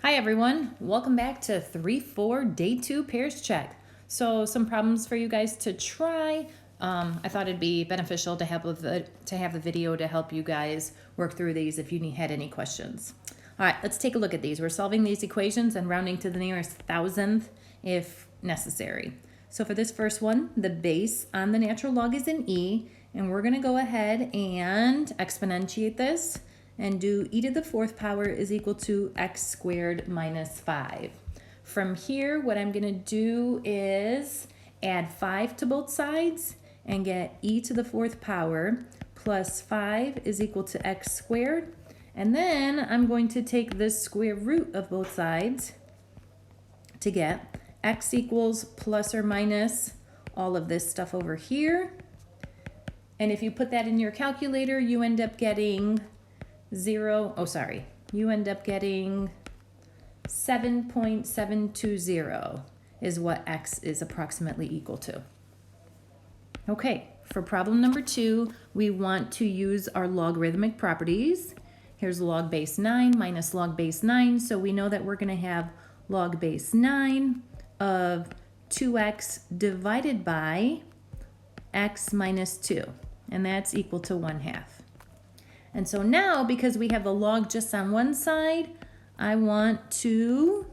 Hi everyone, welcome back to 3-4 Day 2 Pairs Check. So some problems for you guys to try. I thought it'd be beneficial to have the video to help you guys work through these if you had any questions. All right, let's take a look at these. We're solving these equations and rounding to the nearest thousandth if necessary. So for this first one, the base on the natural log is an e, and we're going to go ahead and exponentiate this and do e to the fourth power is equal to x squared minus 5. From here, what I'm going to do is add 5 to both sides and get e to the fourth power plus 5 is equal to x squared. And then I'm going to take the square root of both sides to get x equals plus or minus all of this stuff over here. And if you put that in your calculator, you end up getting you end up getting 7.720 is what x is approximately equal to. Okay, for problem number 2, we want to use our logarithmic properties. Here's log base 9 minus log base 9, so we know that we're going to have log base 9 of 2x divided by x minus 2, and that's equal to 1/2. And so now, because we have the log just on one side, I want to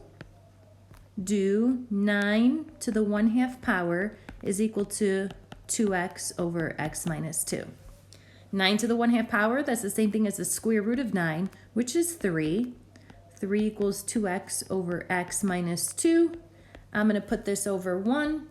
do 9 to the 1/2 power is equal to 2x over x minus 2. 9 to the 1/2 power, that's the same thing as the square root of 9, which is 3. 3 equals 2x over x minus 2. I'm going to put this over 1,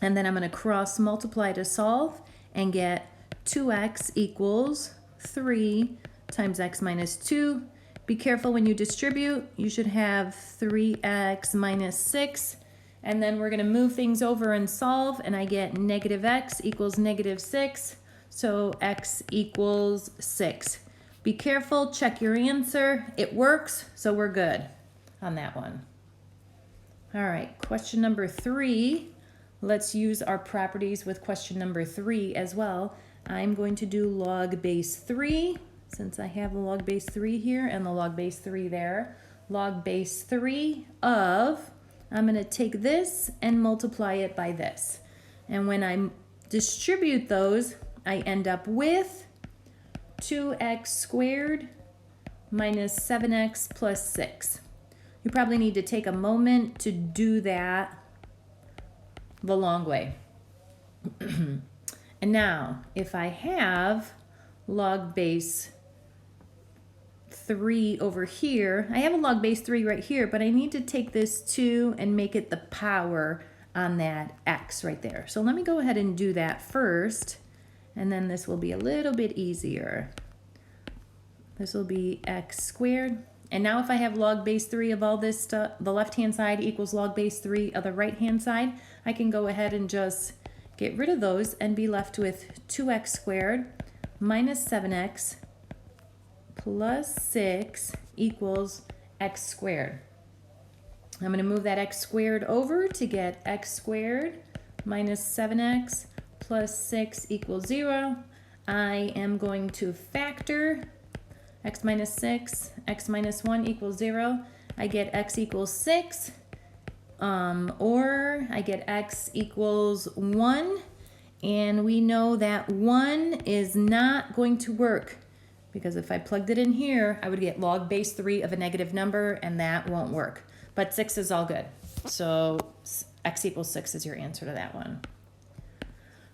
and then I'm going to cross multiply to solve and get 2x equals 3 times x minus 2. Be careful when you distribute. You should have 3x minus 6. And then we're going to move things over and solve, and I get negative x equals negative 6. So x equals 6. Be careful, check your answer. It works, so we're good on that one. All right, question number 3. Let's use our properties with question number 3 as well. I'm going to do log base 3, since I have the log base 3 here and the log base 3 there. Log base 3 of, I'm going to take this and multiply it by this. And when I distribute those, I end up with 2x squared minus 7x plus 6. You probably need to take a moment to do that the long way. And now, if I have log base 3 over here, I have a log base 3 right here, but I need to take this 2 and make it the power on that x right there. So let me go ahead and do that first, and then this will be a little bit easier. This will be x squared. And now if I have log base 3 of all this stuff, the left-hand side equals log base 3 of the right-hand side, I can go ahead and just get rid of those and be left with 2x squared minus 7x plus 6 equals x squared. I'm going to move that x squared over to get x squared minus 7x plus 6 equals 0. I am going to factor x minus 6, x minus 1 equals 0. I get x equals 6. Or I get x equals 1, and we know that 1 is not going to work, because if I plugged it in here, I would get log base 3 of a negative number, and that won't work. But 6 is all good. So x equals 6 is your answer to that one.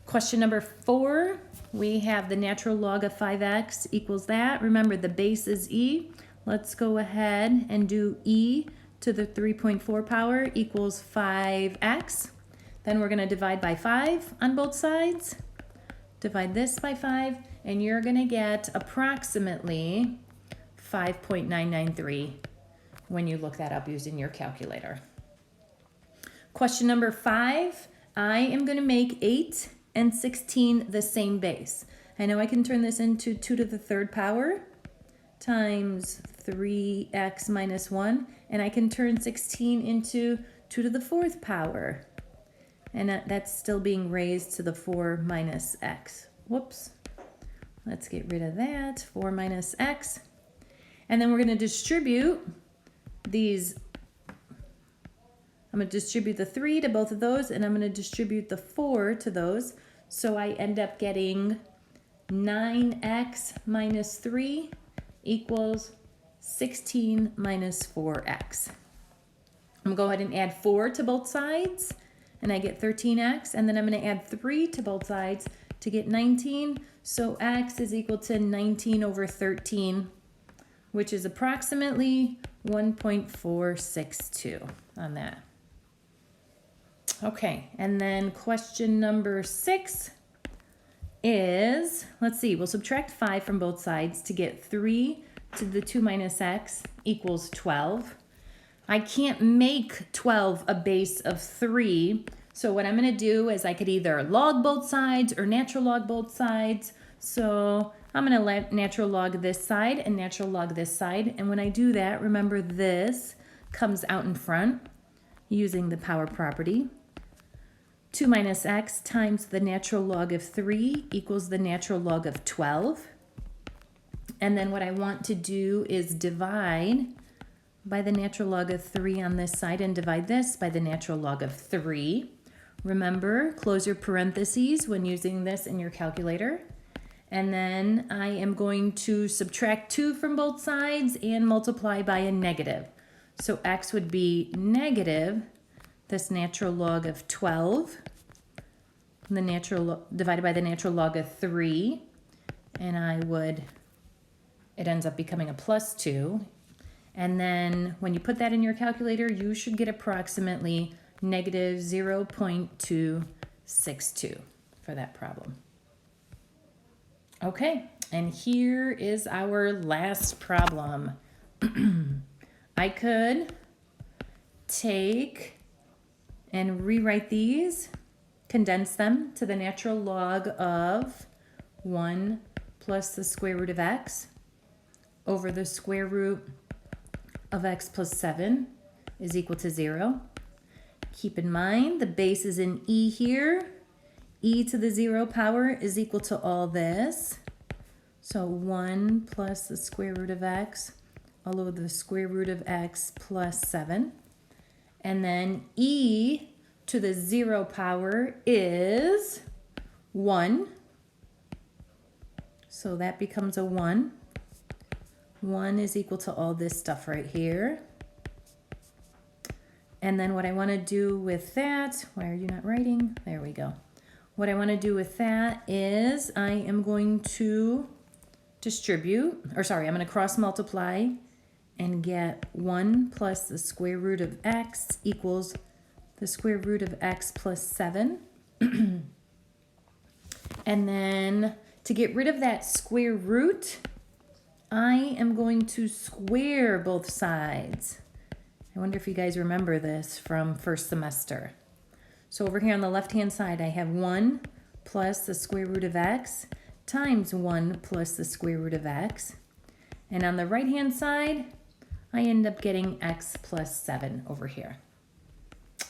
Question number 4, we have the natural log of 5x equals that. Remember, the base is e. Let's go ahead and do e to the 3.4 power equals 5x. Then we're going to divide by 5 on both sides. Divide this by 5, and you're going to get approximately 5.993 when you look that up using your calculator. Question number 5, I am going to make 8 and 16 the same base. I know I can turn this into 2 to the third power times 3x minus 1, and I can turn 16 into 2 to the fourth power, and that's still being raised to the 4 minus x. Whoops. Let's get rid of that, 4 minus x. And then we're going to distribute these, I'm going to distribute the 3 to both of those, and I'm going to distribute the 4 to those. So I end up getting 9x minus 3 equals 16 minus 4x. I'm going to go ahead and add 4 to both sides, and I get 13x. And then I'm going to add 3 to both sides to get 19. So x is equal to 19 over 13, which is approximately 1.462 on that. Okay, and then question number 6 is, let's see, we'll subtract 5 from both sides to get 3 to the 2 minus x equals 12. I can't make 12 a base of 3, so what I'm going to do is I could either log both sides or natural log both sides. So I'm going to natural log this side and natural log this side. And when I do that, remember this comes out in front using the power property. 2 minus x times the natural log of 3 equals the natural log of 12. And then what I want to do is divide by the natural log of 3 on this side and divide this by the natural log of 3. Remember, close your parentheses when using this in your calculator. And then I am going to subtract 2 from both sides and multiply by a negative. So x would be negative this natural log of 12, the natural divided by the natural log of 3, and it ends up becoming a plus 2. And then when you put that in your calculator, you should get approximately negative 0.262 for that problem. Okay, and here is our last problem. I could take and rewrite these, condense them to the natural log of 1 plus the square root of x over the square root of x plus 7 is equal to 0. Keep in mind the base is in e here. E to the 0 power is equal to all this. So 1 plus the square root of x all over the square root of x plus 7. And then e to the 0 power is 1. So that becomes a 1. 1 is equal to all this stuff right here. And then what I want to do with that, why are you not writing? There we go. What I want to do with that is I am going to I'm going to cross multiply and get 1 plus the square root of x equals the square root of x plus 7. And then to get rid of that square root, I am going to square both sides. I wonder if you guys remember this from first semester. So over here on the left-hand side, I have 1 plus the square root of x times 1 plus the square root of x. And on the right-hand side, I end up getting x plus 7 over here.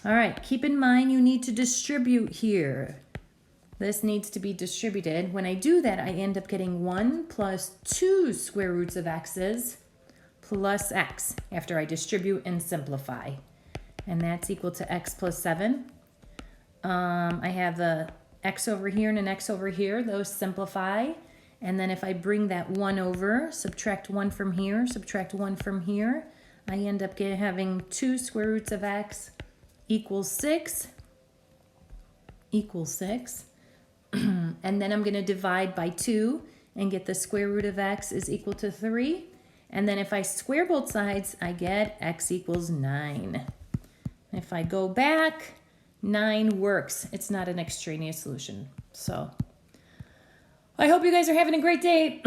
All right, keep in mind you need to distribute here. This needs to be distributed. When I do that, I end up getting 1 plus 2 square roots of x's plus x after I distribute and simplify. And that's equal to x plus 7. I have a x over here and an x over here. Those simplify. And then if I bring that 1 over, subtract 1 from here, subtract 1 from here, I end up having 2 square roots of x equals 6. Equals 6. And then I'm going to divide by 2 and get the square root of x is equal to 3. And then if I square both sides, I get x equals 9. If I go back, 9 works. It's not an extraneous solution. So I hope you guys are having a great day.